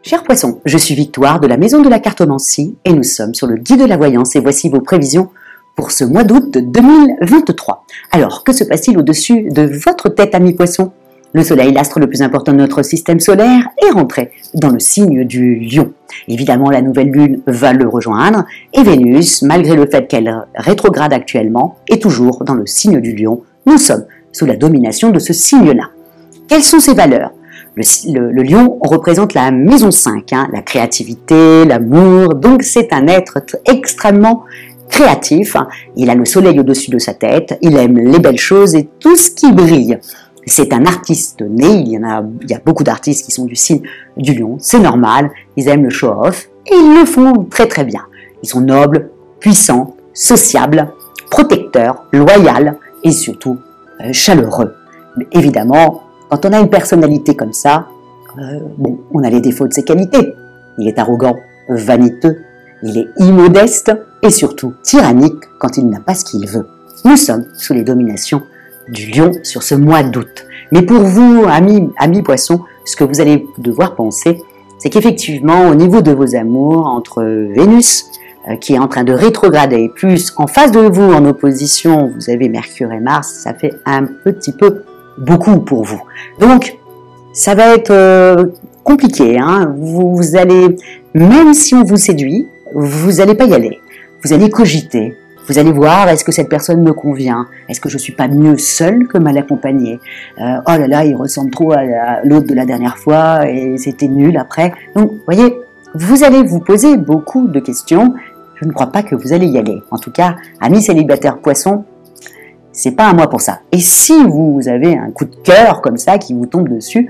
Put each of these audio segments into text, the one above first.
Chers poissons, je suis Victoire de la Maison de la Cartomancie et nous sommes sur le guide de la voyance et voici vos prévisions pour ce mois d'août 2023. Alors, que se passe-t-il au-dessus de votre tête, amis poissons? Le soleil, l'astre le plus important de notre système solaire, est rentré dans le signe du lion. Évidemment, la nouvelle lune va le rejoindre et Vénus, malgré le fait qu'elle rétrograde actuellement, est toujours dans le signe du lion. Nous sommes sous la domination de ce signe-là. Quelles sont ses valeurs? Le lion représente la maison 5, la créativité, l'amour, donc c'est un être extrêmement créatif. Il a le soleil au-dessus de sa tête, il aime les belles choses et tout ce qui brille. C'est un artiste né, il y a beaucoup d'artistes qui sont du signe du lion, c'est normal, ils aiment le show-off et ils le font très très bien. Ils sont nobles, puissants, sociables, protecteurs, loyaux et surtout chaleureux. Mais évidemment, quand on a une personnalité comme ça, on a les défauts de ses qualités. Il est arrogant, vaniteux, il est immodeste et surtout tyrannique quand il n'a pas ce qu'il veut. Nous sommes sous les dominations du lion sur ce mois d'août. Mais pour vous, amis poissons, ce que vous allez devoir penser, c'est qu'effectivement, au niveau de vos amours, entre Vénus, qui est en train de rétrograder, plus en face de vous, en opposition, vous avez Mercure et Mars, ça fait un petit peu beaucoup pour vous. Donc, ça va être compliqué. Vous allez, même si on vous séduit, vous n'allez pas y aller. Vous allez cogiter. Vous allez voir, est-ce que cette personne me convient? Est-ce que je suis pas mieux seule que mal accompagnée? Oh là là, il ressemble trop à l'autre de la dernière fois et c'était nul après. Donc, vous voyez, vous allez vous poser beaucoup de questions. Je ne crois pas que vous allez y aller. En tout cas, amis célibataires poissons, c'est pas un mois pour ça. Et si vous avez un coup de cœur comme ça qui vous tombe dessus,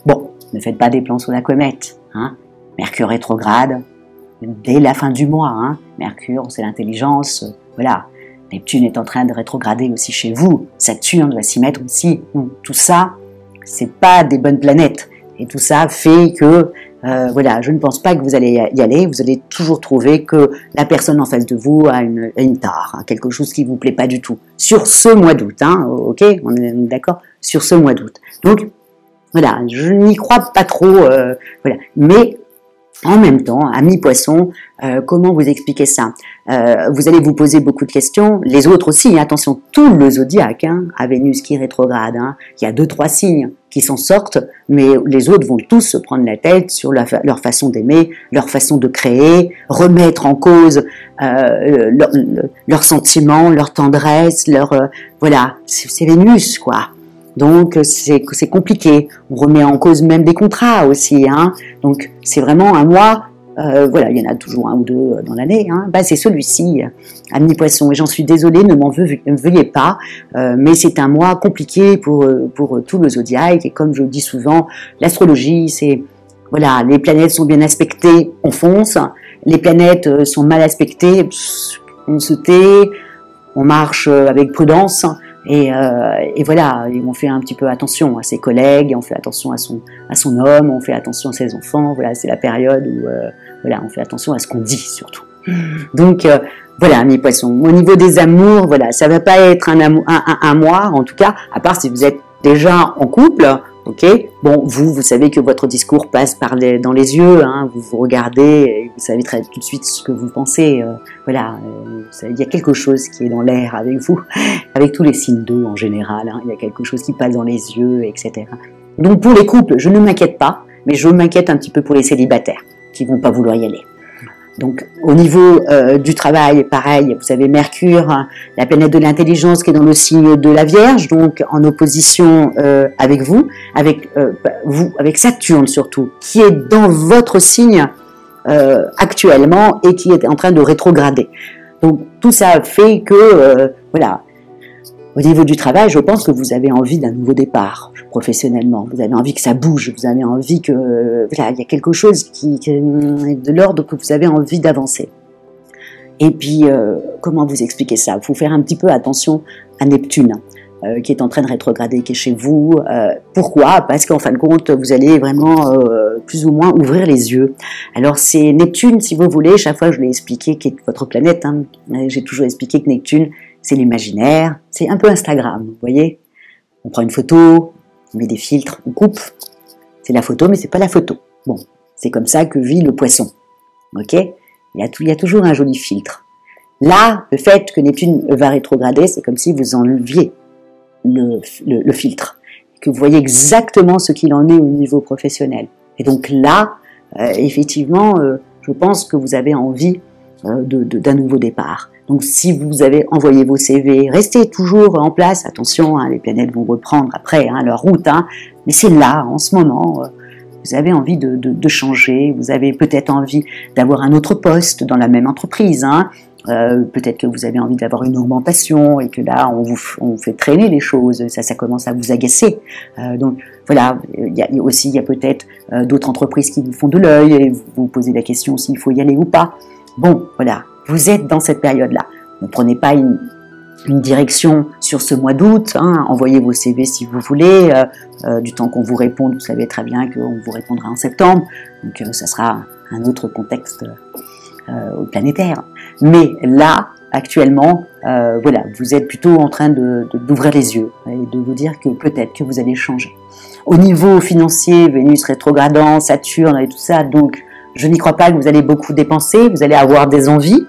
bon, ne faites pas des plans sur la comète. Mercure rétrograde dès la fin du mois. Mercure, c'est l'intelligence. Voilà. Neptune est en train de rétrograder aussi chez vous. Saturne va s'y mettre aussi. Donc, tout ça, c'est pas des bonnes planètes. Et tout ça fait que, voilà, je ne pense pas que vous allez y aller. Vous allez toujours trouver que la personne en face de vous a une tare, quelque chose qui vous plaît pas du tout. Sur ce mois d'août, ok, on est d'accord, sur ce mois d'août. Donc, voilà, je n'y crois pas trop, voilà. Mais en même temps, amis poissons, comment vous expliquer ça? Vous allez vous poser beaucoup de questions, les autres aussi, attention, tout le zodiaque, à Vénus qui rétrograde, il y a 2-3 signes qui s'en sortent, mais les autres vont tous se prendre la tête sur leur façon d'aimer, leur façon de créer, remettre en cause leurs sentiments, leur tendresse, voilà, c'est Vénus, quoi. Donc c'est compliqué. On remet en cause même des contrats aussi. Donc c'est vraiment un mois. Voilà, il y en a toujours un ou deux dans l'année. C'est celui-ci, amis poissons. Et j'en suis désolée, ne m'en veuillez pas. Mais c'est un mois compliqué pour tout le zodiaque. Et comme je le dis souvent, l'astrologie, c'est voilà, les planètes sont bien aspectées, on fonce. Les planètes sont mal aspectées, on se tait, on marche avec prudence. Et voilà, on fait un petit peu attention à ses collègues, on fait attention à son homme, on fait attention à ses enfants. Voilà, c'est la période où voilà, on fait attention à ce qu'on dit surtout. Donc voilà, amis poissons. Au niveau des amours, voilà, ça va pas être un mois, en tout cas, à part si vous êtes déjà en couple. Ok, bon, vous savez que votre discours passe dans les yeux, vous vous regardez, et vous savez tout de suite ce que vous pensez, voilà, il y a quelque chose qui est dans l'air avec vous, avec tous les signes d'eau en général, il y a quelque chose qui passe dans les yeux, etc. Donc pour les couples, je ne m'inquiète pas, mais je m'inquiète un petit peu pour les célibataires, qui vont pas vouloir y aller. Donc au niveau du travail, pareil, vous avez Mercure, la planète de l'intelligence qui est dans le signe de la Vierge, donc en opposition avec vous, avec Saturne surtout, qui est dans votre signe actuellement et qui est en train de rétrograder. Donc tout ça fait que, voilà, au niveau du travail, je pense que vous avez envie d'un nouveau départ professionnellement. Vous avez envie que ça bouge, vous avez envie que, voilà, il y a quelque chose qui est de l'ordre que vous avez envie d'avancer. Et puis, comment vous expliquer ça? Il faut faire un petit peu attention à Neptune, qui est en train de rétrograder, qui est chez vous. Pourquoi? Parce qu'en fin de compte, vous allez vraiment plus ou moins ouvrir les yeux. Alors c'est Neptune, si vous voulez, chaque fois je l'ai expliqué, qui est votre planète, j'ai toujours expliqué que Neptune, c'est l'imaginaire, c'est un peu Instagram, vous voyez. On prend une photo, on met des filtres, on coupe, c'est la photo, mais c'est pas la photo. Bon, C'est comme ça que vit le poisson. Ok? Il y a toujours un joli filtre. Là, le fait que Neptune va rétrograder, c'est comme si vous enleviez le filtre, que vous voyez exactement ce qu'il en est au niveau professionnel. Et donc là, effectivement, je pense que vous avez envie d'un nouveau départ. Donc si vous avez envoyé vos CV, restez toujours en place, attention, hein, les planètes vont reprendre après leur route, mais c'est là, en ce moment, vous avez envie de changer, vous avez peut-être envie d'avoir un autre poste dans la même entreprise, peut-être que vous avez envie d'avoir une augmentation et que là on vous fait traîner les choses, ça commence à vous agacer. Donc voilà, il y a peut-être d'autres entreprises qui vous font de l'œil et vous vous posez la question s'il faut y aller ou pas. Bon, voilà, vous êtes dans cette période-là. Ne prenez pas une direction sur ce mois d'août, envoyez vos CV si vous voulez, du temps qu'on vous réponde, vous savez très bien qu'on vous répondra en septembre, donc ça sera un autre contexte planétaire. Mais là, actuellement, voilà, vous êtes plutôt en train d'ouvrir les yeux et de vous dire que peut-être que vous allez changer. Au niveau financier, Vénus rétrogradant, Saturne et tout ça, donc je n'y crois pas que vous allez beaucoup dépenser, vous allez avoir des envies,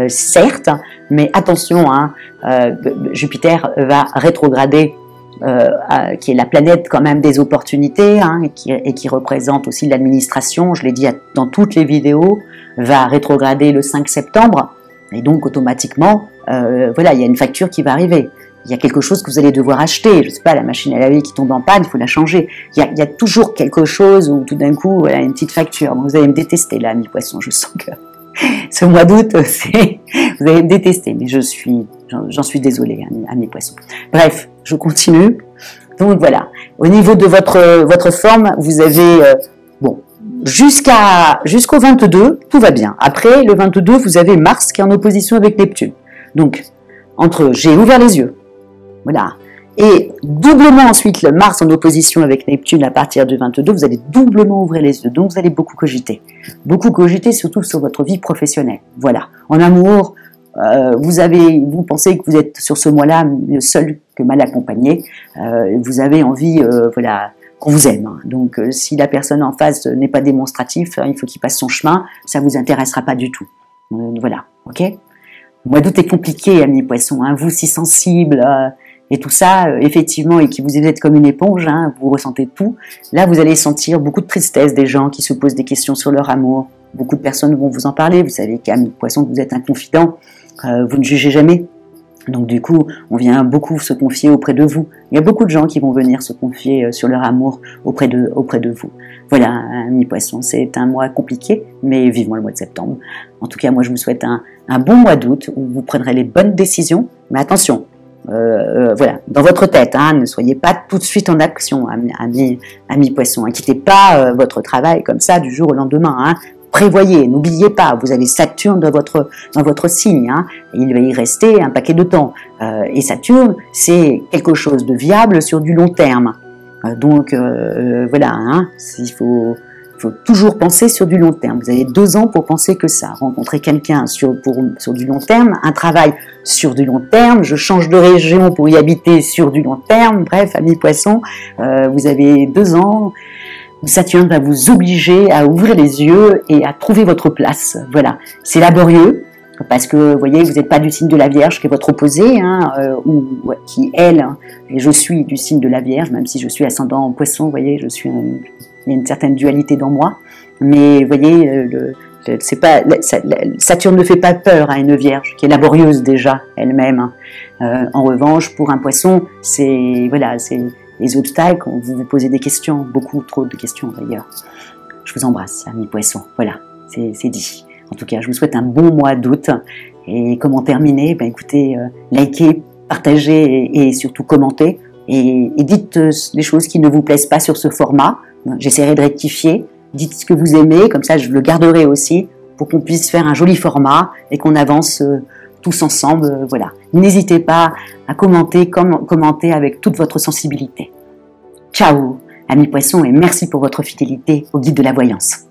certes, mais attention, Jupiter va rétrograder, qui est la planète quand même des opportunités, et qui représente aussi l'administration, je l'ai dit dans toutes les vidéos, va rétrograder le 5 septembre, et donc automatiquement, voilà, il y a une facture qui va arriver. Il y a quelque chose que vous allez devoir acheter, je sais pas, la machine à laver qui tombe en panne, il faut la changer. Il y a toujours quelque chose où tout d'un coup, voilà, une petite facture. Donc vous allez me détester là, mi-poisson, je sens que ce mois d'août, vous allez me détester, mais j'en suis désolée, mi-poisson. Bref, je continue. Donc voilà, au niveau de votre forme, vous avez, jusqu'au 22, tout va bien. Après, le 22, vous avez Mars qui est en opposition avec Neptune. Donc, j'ai ouvert les yeux. Voilà. Et doublement ensuite, le Mars en opposition avec Neptune à partir du 22, vous allez doublement ouvrir les yeux. Donc vous allez beaucoup cogiter. Beaucoup cogiter surtout sur votre vie professionnelle. Voilà. En amour, vous pensez que vous êtes sur ce mois-là mieux seul que mal accompagné. Vous avez envie, voilà, qu'on vous aime. Donc si la personne en face n'est pas démonstrative, il faut qu'il passe son chemin, ça vous intéressera pas du tout. Voilà. Ok? Le mois d'août est compliqué, amis poissons. Vous si sensible. Et tout ça, effectivement, et qui vous êtes comme une éponge, vous ressentez tout. Là, vous allez sentir beaucoup de tristesse des gens qui se posent des questions sur leur amour. Beaucoup de personnes vont vous en parler. Vous savez qu'à mi-poisson, vous êtes un confident. Vous ne jugez jamais. Donc du coup, on vient beaucoup se confier auprès de vous. Il y a beaucoup de gens qui vont venir se confier sur leur amour auprès de vous. Voilà, mi-poisson, c'est un mois compliqué, mais vivement le mois de septembre. En tout cas, moi, je vous souhaite un bon mois d'août où vous prendrez les bonnes décisions. Mais attention, voilà, dans votre tête, ne soyez pas tout de suite en action, amis poissons. Inquiétez pas votre travail comme ça du jour au lendemain. Prévoyez, n'oubliez pas, vous avez Saturne dans votre signe, et il va y rester un paquet de temps. Et Saturne, c'est quelque chose de viable sur du long terme. Donc voilà, il faut toujours penser sur du long terme. Vous avez 2 ans pour penser que ça. Rencontrer quelqu'un sur du long terme, un travail sur du long terme, je change de région pour y habiter sur du long terme. Bref, amis poissons, vous avez 2 ans. Saturne va vous obliger à ouvrir les yeux et à trouver votre place. Voilà, c'est laborieux parce que, vous voyez, vous n'êtes pas du signe de la Vierge qui est votre opposé, qui elle, et je suis du signe de la Vierge, même si je suis ascendant en Poisson. Vous voyez, il y a une certaine dualité dans moi, mais vous voyez, Saturne ne fait pas peur à une Vierge qui est laborieuse déjà elle-même. En revanche, pour un Poisson, c'est les obstacles, vous vous posez des questions, beaucoup trop de questions d'ailleurs. Je vous embrasse, amis poissons. Voilà, c'est dit. En tout cas, je vous souhaite un bon mois d'août. Et comment terminer? Écoutez, likez, partagez et surtout commentez. Et dites les choses qui ne vous plaisent pas sur ce format. J'essaierai de rectifier. Dites ce que vous aimez, comme ça je le garderai aussi, pour qu'on puisse faire un joli format et qu'on avance tous ensemble, voilà. N'hésitez pas à commenter avec toute votre sensibilité. Ciao, amis poissons, et merci pour votre fidélité au guide de la voyance.